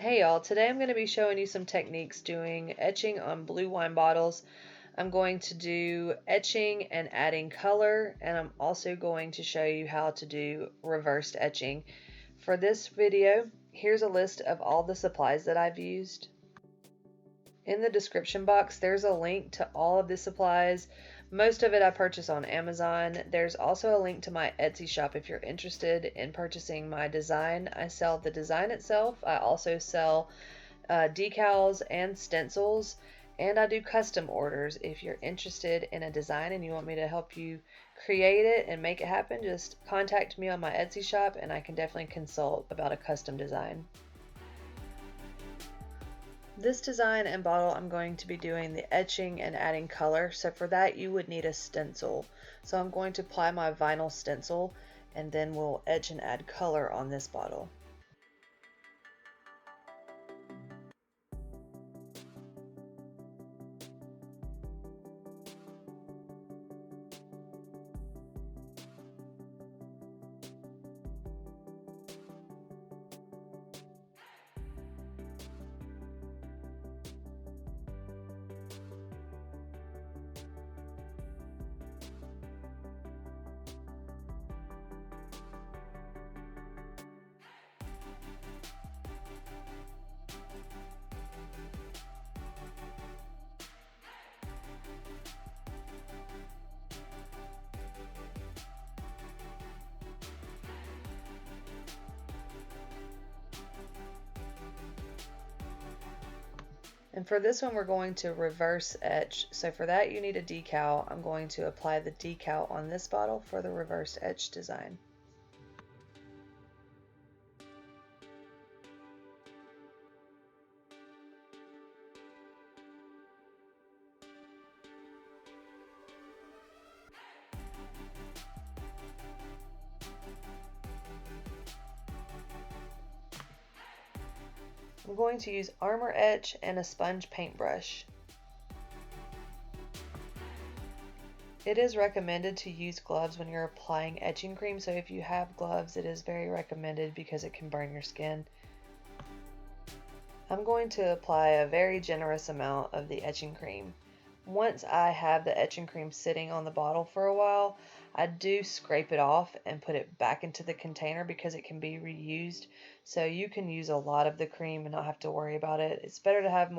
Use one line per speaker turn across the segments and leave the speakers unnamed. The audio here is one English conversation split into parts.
Hey y'all, today I'm going to be showing you some techniques doing etching on blue wine bottles. I'm going to do etching and adding color, and I'm also going to show you how to do reversed etching. For this video, here's a list of all the supplies that I've used. In the description box, there's a link to all of the supplies. Most of it I purchase on Amazon. There's also a link to my Etsy shop if you're interested in purchasing my design. I sell the design itself. I also sell decals and stencils, and I do custom orders. If you're interested in a design and you want me to help you create it and make it happen, just contact me on my Etsy shop and I can definitely consult about a custom design. This design and bottle, I'm going to be doing the etching and adding color, so for that you would need a stencil. So I'm going to apply my vinyl stencil and then we'll etch and add color on this bottle. And for this one, we're going to reverse etch. So for that, you need a decal. I'm going to apply the decal on this bottle for the reverse etch design. I'm going to use Armor Etch and a sponge paintbrush. It is recommended to use gloves when you're applying etching cream, so if you have gloves, it is very recommended because it can burn your skin. I'm going to apply a very generous amount of the etching cream. Once I have the etching cream sitting on the bottle for a while, I do scrape it off and put it back into the container because it can be reused. So you can use a lot of the cream and not have to worry about it. It's better to have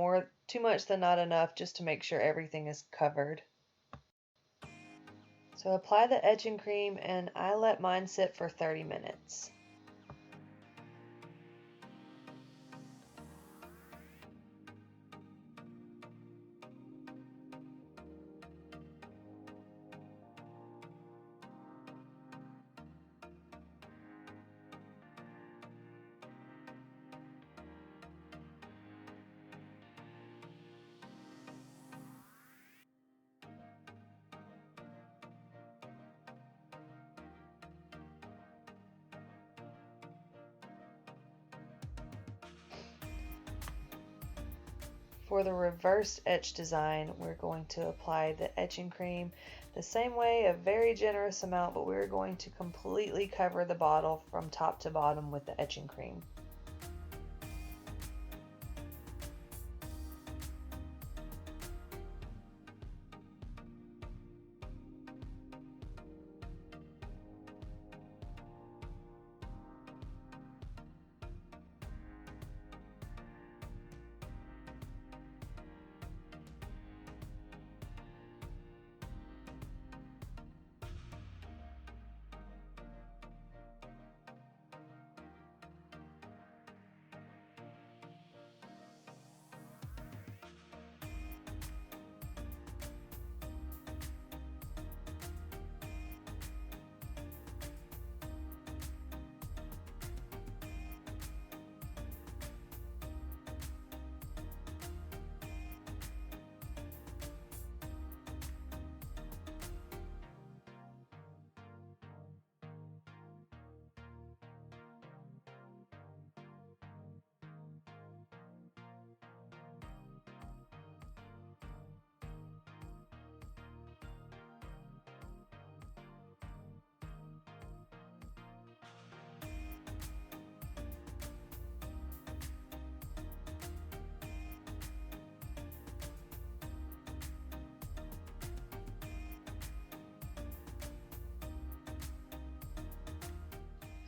too much than not enough, just to make sure everything is covered. So apply the etching cream and I let mine sit for 30 minutes. For the reverse etch design, we're going to apply the etching cream the same way, a very generous amount, but we're going to completely cover the bottle from top to bottom with the etching cream.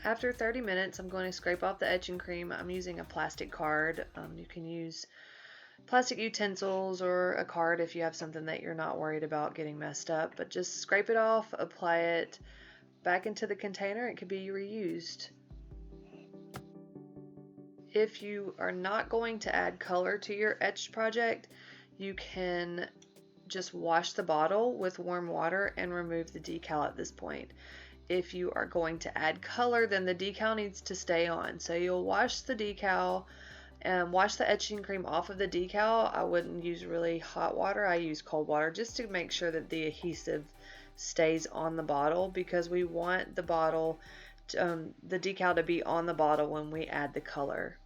After 30 minutes, I'm going to scrape off the etching cream. I'm using a plastic card. You can use plastic utensils or a card if you have something that you're not worried about getting messed up, but just scrape it off, apply it back into the container. It could be reused. If you are not going to add color to your etched project, you can just wash the bottle with warm water and remove the decal at this point. If you are going to add color, then the decal needs to stay on. So you'll wash the decal and wash the etching cream off of the decal. I wouldn't use really hot water. I use cold water just to make sure that the adhesive stays on the bottle, because we want the bottle, the decal to be on the bottle when we add the color.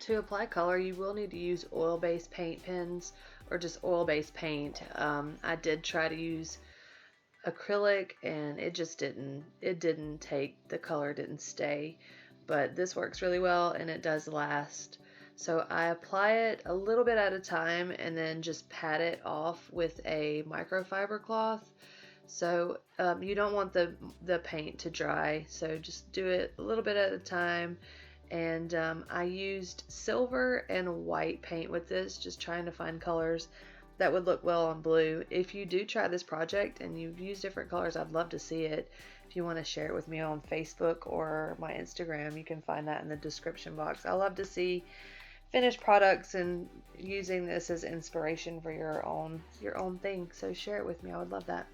To apply color, you will need to use oil-based paint pens or just oil-based paint. I did try to use acrylic and it just didn't take, the color didn't stay, but this works really well and it does last. So I apply it a little bit at a time and then just pat it off with a microfiber cloth. So you don't want the paint to dry, so just do it a little bit at a time. And I used silver and white paint with this, just trying to find colors that would look well on blue. If you do try this project and you've used different colors, I'd love to see it. If you want to share it with me on Facebook or my Instagram, you can find that in the description box. I love to see finished products and using this as inspiration for your own thing. So share it with me. I would love that.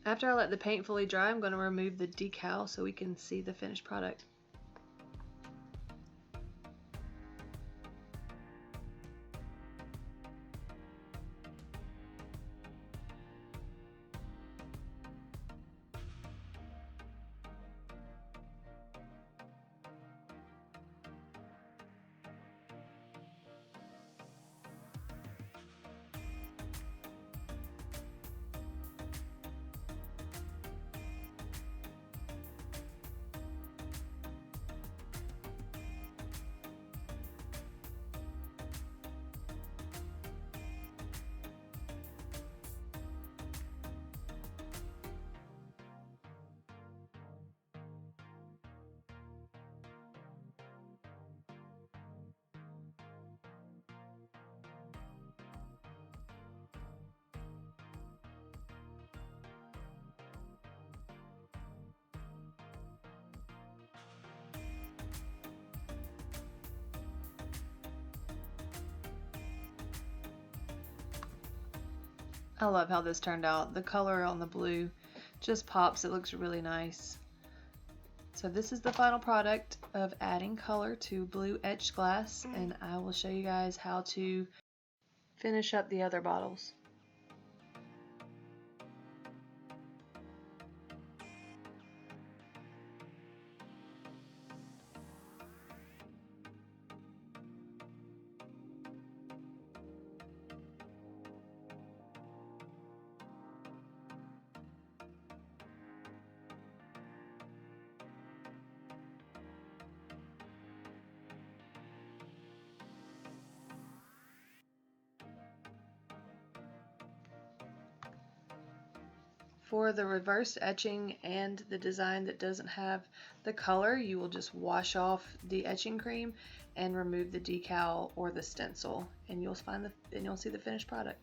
After I let the paint fully dry, I'm going to remove the decal so we can see the finished product. I love how this turned out. The color on the blue just pops. It looks really nice. So this is the final product of adding color to blue etched glass, and I will show you guys how to finish up the other bottles. For the reverse etching and the design that doesn't have the color, you will just wash off the etching cream and remove the decal or the stencil, and you'll see the finished product.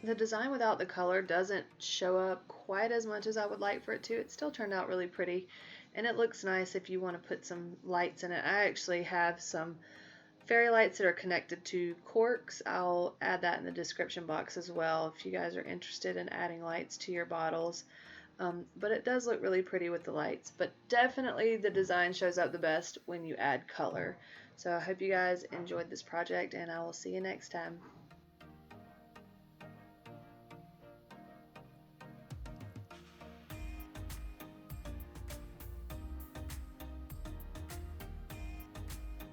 The design without the color doesn't show up quite as much as I would like for it to. It still turned out really pretty, and it looks nice if you want to put some lights in it. I actually have some fairy lights that are connected to corks. I'll add that in the description box as well if you guys are interested in adding lights to your bottles. But it does look really pretty with the lights, but definitely the design shows up the best when you add color. So I hope you guys enjoyed this project, and I will see you next time.